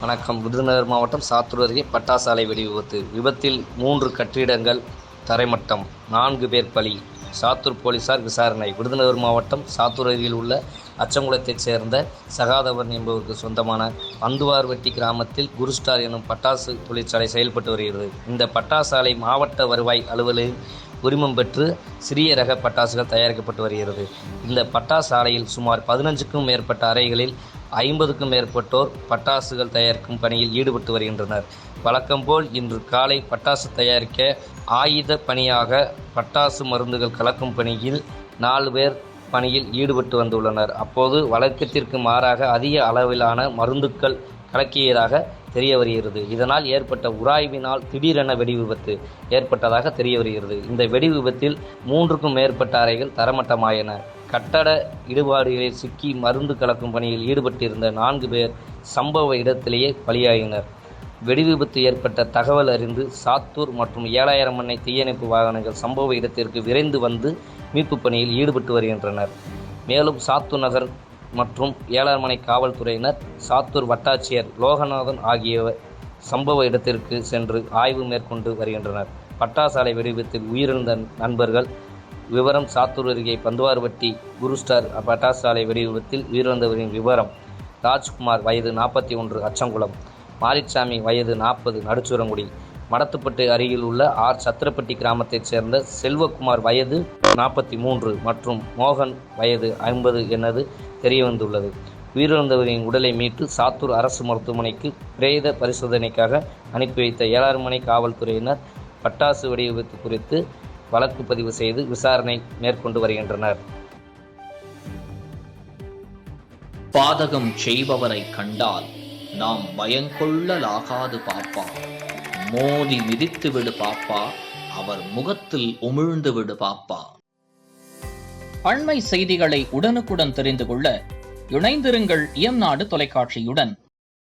வணக்கம். விருதுநகர் மாவட்டம் சாத்தூர் அருகே பட்டாசு ஆலை வெடி விபத்தில் 3 கட்டிடங்கள் தரைமட்டம், 4 பேர் பலி. சாத்தூர் போலீசார் விசாரணை. விருதுநகர் மாவட்டம் சாத்தூர் அருகில் உள்ள அச்சங்குளத்தைச் சேர்ந்த சகாதவன் என்பவருக்கு சொந்தமான பந்துவார்வெட்டி கிராமத்தில் குருஸ்டார் எனும் பட்டாசு தொழிற்சாலை செயல்பட்டு வருகிறது. இந்த பட்டாசு ஆலை மாவட்ட வருவாய் அலுவலரின் உரிமம் பெற்று சிறிய ரக பட்டாசுகள் தயாரிக்கப்பட்டு வருகிறது. இந்த பட்டாசு ஆலையில் சுமார் 15க்கும் மேற்பட்ட அறைகளில் 50க்கும் மேற்பட்டோர் பட்டாசுகள் தயாரிக்கும் பணியில் ஈடுபட்டு வருகின்றனர். வழக்கம்போல் இன்று காலை பட்டாசு தயாரிக்க ஆயுத பணியாக பட்டாசு மருந்துகள் கலக்கும் பணியில் 4 பேர் பணியில் ஈடுபட்டு வந்துள்ளனர். அப்போது வழக்கத்திற்கு மாறாக அதிக அளவிலான மருந்துகள் கலக்கியதாக தெரிய வருகிறது. இதனால் ஏற்பட்ட உராய்வினால் திடீரென வெடி விபத்து ஏற்பட்டதாக தெரிய வருகிறது. இந்த வெடி விபத்தில் 3க்கும் மேற்பட்ட அறைகள் தரமட்டமாயின. கட்டட இடுபாடுகளில் சிக்கி மருந்து கலக்கும் பணியில் ஈடுபட்டிருந்த 4 பேர் சம்பவ இடத்திலேயே பலியாகினர். வெடி விபத்து ஏற்பட்ட தகவல் அறிந்து சாத்தூர் மற்றும் 7000 மணி தீயணைப்பு வாகனங்கள் சம்பவ இடத்திற்கு விரைந்து வந்து மீட்பு பணியில் ஈடுபட்டு வருகின்றனர். மேலும் சாத்தூர் நகர் மற்றும் 7000 மணி காவல்துறையினர், சாத்தூர் வட்டாட்சியர் லோகநாதன் ஆகியவர் சம்பவ இடத்திற்கு சென்று ஆய்வு மேற்கொண்டு வருகின்றனர். பட்டாசு ஆலை வெடி விபத்தில் உயிரிழந்த நண்பர்கள் விவரம்: சாத்தூர் அருகே பந்துவார்வெட்டி குருஸ்டார் பட்டாசு ஆலை வெடி விபத்தில் உயிரிழந்தவரின் விவரம்: ராஜ்குமார் வயது 41 அச்சங்குளம், மாரிச்சாமி வயது 40 நடுச்சுரங்குடி, மடத்துப்பட்டு அருகில் உள்ள ஆர் சத்திரப்பட்டி கிராமத்தைச் சேர்ந்த செல்வகுமார் வயது 43 மற்றும் மோகன் வயது 50 எனது தெரியவந்துள்ளது. உயிரிழந்தவரின் உடலை மீட்டு சாத்தூர் அரசு மருத்துவமனைக்கு பிரேத பரிசோதனைக்காக அனுப்பி வைத்த 7000 மணி காவல்துறையினர் பட்டாசு வெடி விபத்து குறித்து வழக்கு பதிவு செய்து விசாரணை மேற்கொண்டு வருகின்றனர். பாதகம் செய்பவரை கண்டால் நாம் பயங்கொள்ளலாகாது பாப்பா, மோதி மிதித்து விடு பாப்பா, அவர் முகத்தில் உமிழ்ந்து விடு பாப்பா. அண்மை செய்திகளை உடனுக்குடன் தெரிந்து கொள்ள இணைந்திருங்கள் இயம்நாடு தொலைக்காட்சியுடன்.